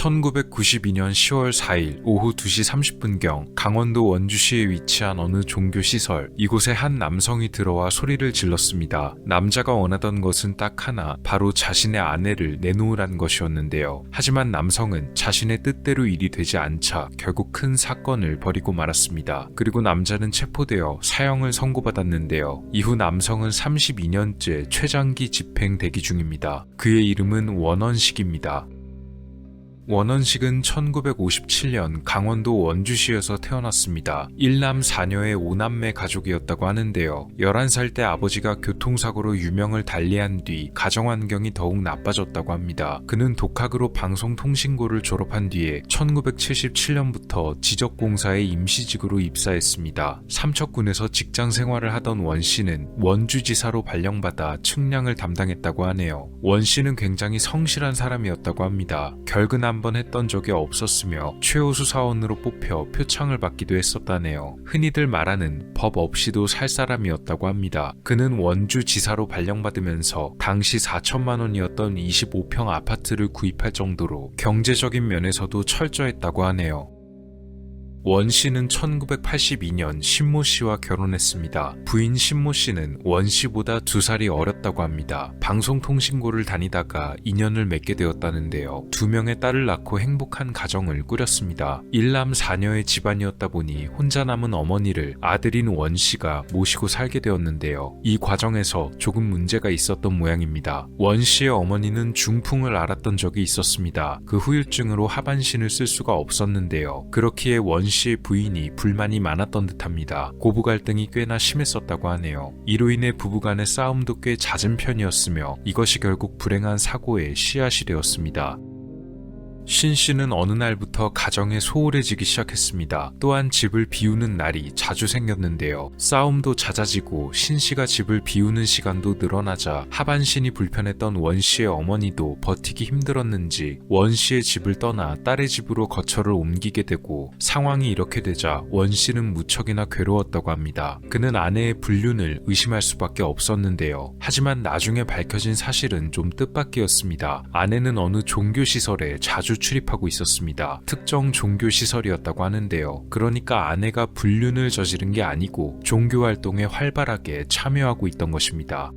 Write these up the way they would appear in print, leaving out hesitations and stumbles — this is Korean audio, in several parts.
1992년 10월 4일 오후 2시 30분경 강원도 원주시에 위치한 어느 종교시설, 이곳에 한 남성이 들어와 소리를 질렀습니다. 남자가 원하던 것은 딱 하나, 바로 자신의 아내를 내놓으란 것이었는데요. 하지만 남성은 자신의 뜻대로 일이 되지 않자 결국 큰 사건을 벌이고 말았습니다. 그리고 남자는 체포되어 사형을 선고받았는데요. 이후 남성은 32년째 최장기 집행 대기 중입니다. 그의 이름은 원원식입니다. 원원식은 1957년 강원도 원주시에서 태어났습니다. 1남 4녀의 5남매 가족이었다고 하는데요. 11살 때 아버지가 교통사고로 유명을 달리한 뒤 가정환경이 더욱 나빠졌다고 합니다. 그는 독학으로 방송통신고를 졸업한 뒤에 1977년부터 지적공사에 임시직으로 입사했습니다. 삼척군에서 직장 생활을 하던 원씨는 원주지사로 발령받아 측량을 담당했다고 하네요. 원씨는 굉장히 성실한 사람이었다고 합니다. 결근 한번 했던 적이 없었으며 최우수 사원으로 뽑혀 표창을 받기도 했었다네요. 흔히들 말하는 법 없이도 살 사람이었다고 합니다. 그는 원주지사로 발령받으면서 당시 4천만 원이었던 25평 아파트를 구입할 정도로 경제적인 면에서도 철저했다고 하네요. 원씨는 1982년 신모씨와 결혼했습니다. 부인 신모씨는 원씨보다 2살이 어렸다고 합니다. 방송통신고를 다니다가 인연을 맺게 되었다는데요. 2명의 딸을 낳고 행복한 가정을 꾸렸습니다. 1남 4녀의 집안이었다 보니 혼자 남은 어머니를 아들인 원씨가 모시고 살게 되었는데요. 이 과정에서 조금 문제가 있었던 모양입니다. 원씨의 어머니는 중풍을 앓았던 적이 있었습니다. 그 후유증으로 하반신을 쓸 수가 없었는데요. 그렇기에 원씨의 부인이 불만이 많았던 듯합니다. 고부 갈등이 꽤나 심했었다고 하네요. 이로 인해 부부간의 싸움도 꽤 잦은 편이었으며 이것이 결국 불행한 사고의 씨앗이 되었습니다. 신씨는 어느 날부터 가정에 소홀해지기 시작했습니다. 또한 집을 비우는 날이 자주 생겼는데요. 싸움도 잦아지고 신씨가 집을 비우는 시간도 늘어나자 하반신이 불편했던 원씨의 어머니도 버티기 힘들었는지 원씨의 집을 떠나 딸의 집으로 거처를 옮기게 되고, 상황이 이렇게 되자 원씨는 무척이나 괴로웠다고 합니다. 그는 아내의 불륜을 의심할 수밖에 없었는데요. 하지만 나중에 밝혀진 사실은 좀 뜻밖이었습니다. 아내는 어느 종교시설에 자주 출입하고 있었습니다. 특정 종교시설이었다고 하는데요. 그러니까 아내가 불륜을 저지른 게 아니고 종교활동에 활발하게 참여하고 있던 것입니다.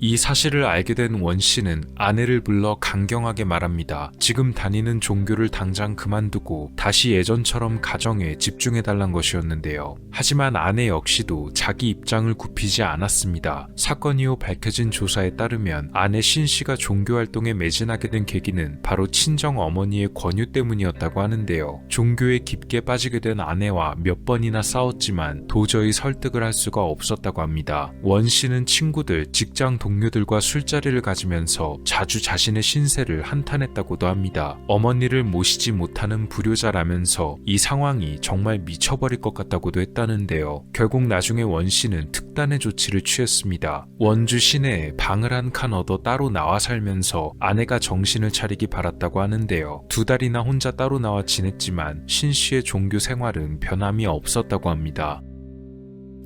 이 사실을 알게 된 원씨는 아내를 불러 강경하게 말합니다. 지금 다니는 종교를 당장 그만두고 다시 예전처럼 가정에 집중해달란 것이었는데요. 하지만 아내 역시도 자기 입장을 굽히지 않았습니다. 사건 이후 밝혀진 조사에 따르면 아내 신씨가 종교활동에 매진하게 된 계기는 바로 친정 어머니의 권유 때문이었다고 하는데요. 종교에 깊게 빠지게 된 아내와 몇 번이나 싸웠지만 도저히 설득을 할 수가 없었다고 합니다. 원씨는 친구들, 직장 동료들과 술자리를 가지면서 자주 자신의 신세를 한탄했다고도 합니다. 어머니를 모시지 못하는 불효자라면서 이 상황이 정말 미쳐버릴 것 같다고도 했다는데요. 결국 나중에 원씨는 특단의 조치를 취했습니다. 원주 시내에 방을 한 칸 얻어 따로 나와 살면서 아내가 정신을 차리기 바랐다고 하는데요. 2달이나 혼자 따로 나와 지냈지만 신씨의 종교 생활은 변함이 없었다고 합니다.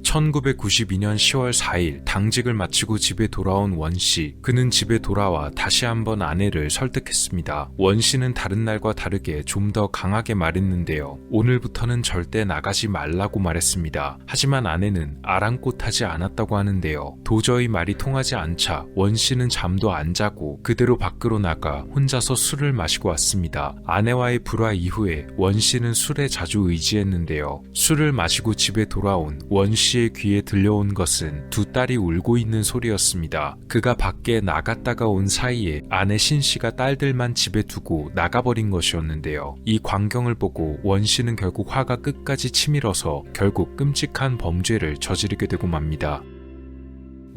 1992년 10월 4일 당직을 마치고 집에 돌아온 원씨. 그는 집에 돌아와 다시 한번 아내를 설득했습니다. 원씨는 다른 날과 다르게 좀 더 강하게 말했는데요. 오늘부터는 절대 나가지 말라고 말했습니다. 하지만 아내는 아랑곳하지 않았다고 하는데요. 도저히 말이 통하지 않자 원씨는 잠도 안 자고 그대로 밖으로 나가 혼자서 술을 마시고 왔습니다. 아내와의 불화 이후에 원씨는 술에 자주 의지했는데요. 술을 마시고 집에 돌아온 원씨 씨의 귀에 들려온 것은 2딸이 울고 있는 소리였습니다. 그가 밖에 나갔다가 온 사이에 아내 신씨가 딸들만 집에 두고 나가버린 것이었는데요. 이 광경을 보고 원씨는 결국 화가 끝까지 치밀어서 결국 끔찍한 범죄를 저지르게 되고 맙니다.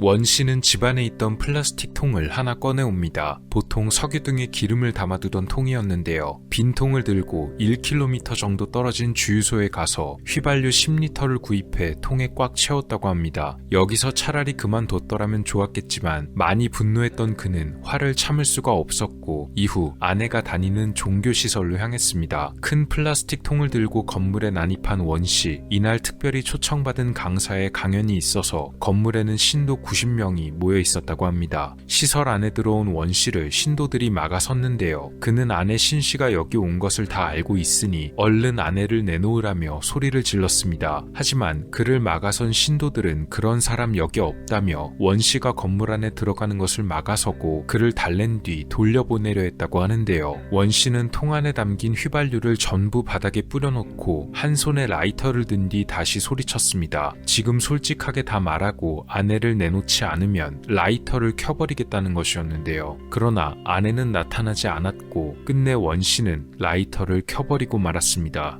원씨는 집안에 있던 플라스틱 통을 하나 꺼내옵니다. 보통 석유 등에 기름을 담아두던 통이었는데요. 빈 통을 들고 1km 정도 떨어진 주유소에 가서 휘발유 10리터를 구입해 통에 꽉 채웠다고 합니다. 여기서 차라리 그만뒀더라면 좋았겠지만 많이 분노했던 그는 화를 참을 수가 없었고 이후 아내가 다니는 종교시설로 향했습니다. 큰 플라스틱 통을 들고 건물에 난입한 원씨. 이날 특별히 초청받은 강사의 강연이 있어서 건물에는 신도 90명이 모여 있었다고 합니다. 시설 안에 들어온 원 씨를 신도들이 막아섰는데요. 그는 아내 신 씨가 여기 온 것을 다 알고 있으니 얼른 아내를 내놓으라며 소리를 질렀습니다. 하지만 그를 막아선 신도들은 그런 사람 여기 없다며 원 씨가 건물 안에 들어가는 것을 막아서고 그를 달랜 뒤 돌려보내려 했다고 하는데요. 원 씨는 통 안에 담긴 휘발유를 전부 바닥에 뿌려놓고 한 손에 라이터를 든 뒤 다시 소리쳤습니다. 지금 솔직하게 다 말하고 아내를 내놓지 않으면 라이터를 켜버리겠다는 것이었는데요. 그러나 아내는 나타나지 않았고 끝내 원 씨는 라이터를 켜버리고 말았습니다.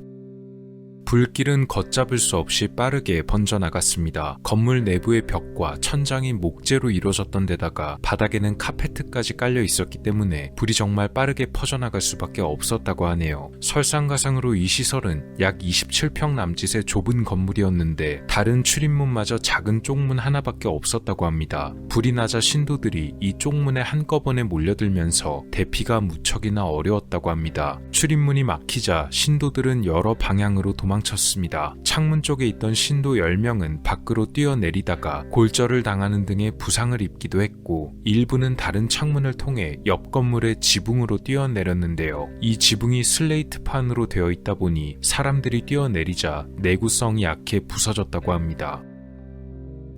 불길은 걷잡을 수 없이 빠르게 번져나갔습니다. 건물 내부의 벽과 천장이 목재로 이루어졌던 데다가 바닥에는 카페트까지 깔려 있었기 때문에 불이 정말 빠르게 퍼져나갈 수밖에 없었다고 하네요. 설상가상으로 이 시설은 약 27평 남짓의 좁은 건물이었는데 다른 출입문마저 작은 쪽문 하나밖에 없었다고 합니다. 불이 나자 신도들이 이 쪽문에 한꺼번에 몰려들면서 대피가 무척이나 어려웠다고 합니다. 출입문이 막히자 신도들은 여러 방향으로 도망쳤습니다. 창문 쪽에 있던 신도 10명은 밖으로 뛰어내리다가 골절을 당하는 등의 부상을 입기도 했고 일부는 다른 창문을 통해 옆 건물의 지붕으로 뛰어내렸는데요. 이 지붕이 슬레이트판으로 되어 있다 보니 사람들이 뛰어내리자 내구성이 약해 부서졌다고 합니다.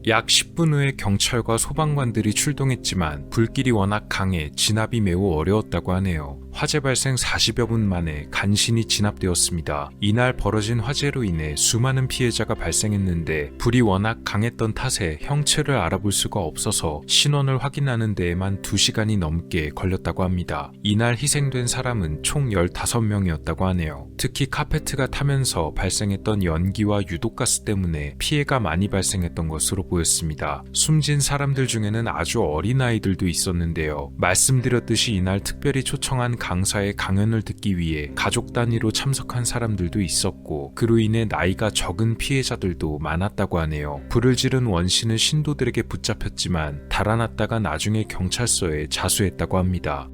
약 10분 후에 경찰과 소방관들이 출동했지만 불길이 워낙 강해 진압이 매우 어려웠다고 하네요. 화재 발생 40여 분 만에 간신히 진압되었습니다. 이날 벌어진 화재로 인해 수많은 피해자가 발생했는데 불이 워낙 강했던 탓에 형체를 알아볼 수가 없어서 신원을 확인하는 데에만 2시간이 넘게 걸렸다고 합니다. 이날 희생된 사람은 총 15명이었다고 하네요. 특히 카페트가 타면서 발생했던 연기와 유독가스 때문에 피해가 많이 발생했던 것으로 보였습니다. 숨진 사람들 중에는 아주 어린 아이들도 있었는데요. 말씀드렸듯이 이날 특별히 초청한 강사의 강연을 듣기 위해 가족 단위로 참석한 사람들도 있었고 그로 인해 나이가 적은 피해자들도 많았다고 하네요. 불을 지른 원 씨는 신도들에게 붙잡혔지만 달아났다가 나중에 경찰서에 자수했다고 합니다.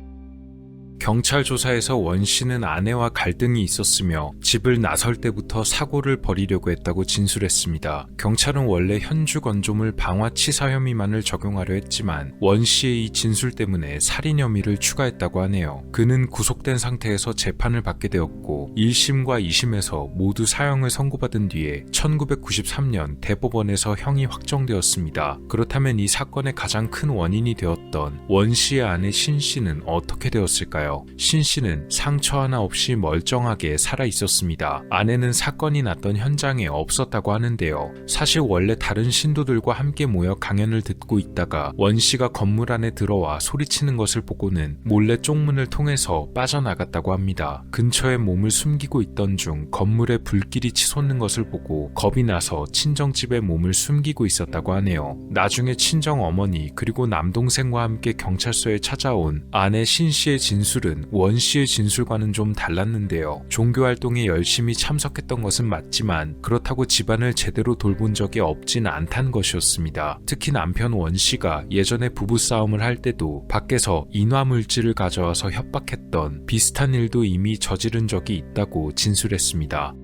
경찰 조사에서 원 씨는 아내와 갈등이 있었으며 집을 나설 때부터 사고를 벌이려고 했다고 진술했습니다. 경찰은 원래 현주 건조물 방화치사 혐의만을 적용하려 했지만 원 씨의 이 진술 때문에 살인 혐의를 추가했다고 하네요. 그는 구속된 상태에서 재판을 받게 되었고 1심과 2심에서 모두 사형을 선고받은 뒤에 1993년 대법원에서 형이 확정되었습니다. 그렇다면 이 사건의 가장 큰 원인이 되었던 원 씨의 아내 신 씨는 어떻게 되었을까요? 신 씨는 상처 하나 없이 멀쩡하게 살아 있었습니다. 아내는 사건이 났던 현장에 없었다고 하는데요. 사실 원래 다른 신도들과 함께 모여 강연을 듣고 있다가 원 씨가 건물 안에 들어와 소리치는 것을 보고는 몰래 쪽문을 통해서 빠져나갔다고 합니다. 근처에 몸을 숨기고 있던 중 건물에 불길이 치솟는 것을 보고 겁이 나서 친정집에 몸을 숨기고 있었다고 하네요. 나중에 친정 어머니 그리고 남동생과 함께 경찰서에 찾아온 아내 신 씨의 진술은 원 씨의 진술과는 좀 달랐는데요. 종교활동에 열심히 참석했던 것은 맞지만 그렇다고 집안을 제대로 돌본 적이 없진 않다는 것이었습니다. 특히 남편 원 씨가 예전에 부부싸움을 할 때도 밖에서 인화물질을 가져와서 협박했던 비슷한 일도 이미 저지른 적이 있다고 진술했습니다.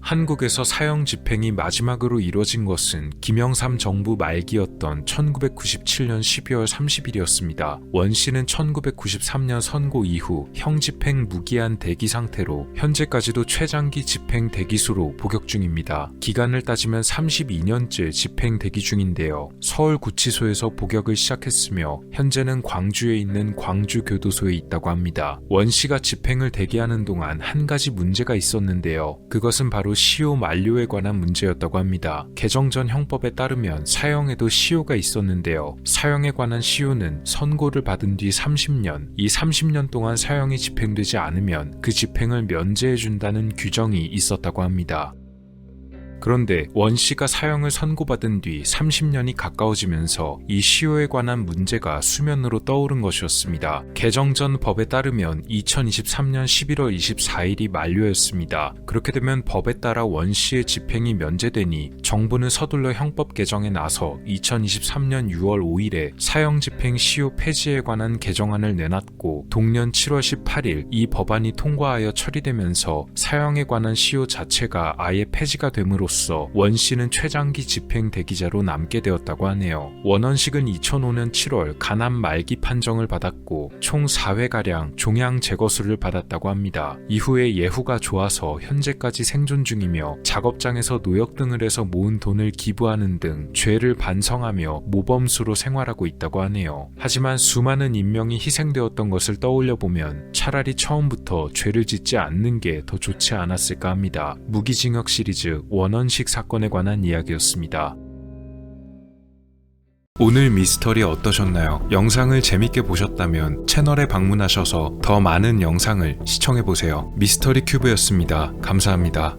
한국에서 사형 집행이 마지막으로 이뤄진 것은 김영삼 정부 말기였던 1997년 12월 30일이었습니다. 원 씨는 1993년 선고 이후 형 집행 무기한 대기 상태로 현재까지도 최장기 집행 대기수로 복역 중입니다. 기간을 따지면 32년째 집행 대기 중인데요. 서울구치소에서 복역을 시작했으며 현재는 광주에 있는 광주교도소에 있다고 합니다. 원 씨가 집행을 대기하는 동안 한 가지 문제가 있었는데요. 그것은 바로 시효 만료에 관한 문제였다고 합니다. 개정 전 형법에 따르면 사형에도 시효가 있었는데요. 사형에 관한 시효는 선고를 받은 뒤 30년, 이 30년 동안 사형이 집행되지 않으면 그 집행을 면제해준다는 규정이 있었다고 합니다. 그런데 원 씨가 사형을 선고받은 뒤 30년이 가까워지면서 이 시효에 관한 문제가 수면으로 떠오른 것이었습니다. 개정 전 법에 따르면 2023년 11월 24일이 만료였습니다. 그렇게 되면 법에 따라 원 씨의 집행이 면제되니 정부는 서둘러 형법 개정에 나서 2023년 6월 5일에 사형집행 시효 폐지에 관한 개정안을 내놨고 동년 7월 18일 이 법안이 통과하여 처리되면서 사형에 관한 시효 자체가 아예 폐지가 됨으로써 원 씨는 최장기 집행 대기자로 남게 되었다고 하네요. 원원식은 2005년 7월 간암 말기 판정을 받았고 총 4회가량 종양 제거술을 받았다고 합니다. 이후에 예후가 좋아서 현재까지 생존 중이며 작업장에서 노역 등을 해서 모은 돈을 기부하는 등 죄를 반성하며 모범수로 생활하고 있다고 하네요. 하지만 수많은 인명이 희생되었던 것을 떠올려보면 차라리 처음부터 죄를 짓지 않는 게 더 좋지 않았을까 합니다. 무기징역 시리즈 원원식 사건에 관한 이야기였습니다. 오늘 미스터리 어떠셨나요? 영상을 재밌게 보셨다면 채널에 방문하셔서 더 많은 영상을 시청해보세요. 미스터리 큐브였습니다. 감사합니다.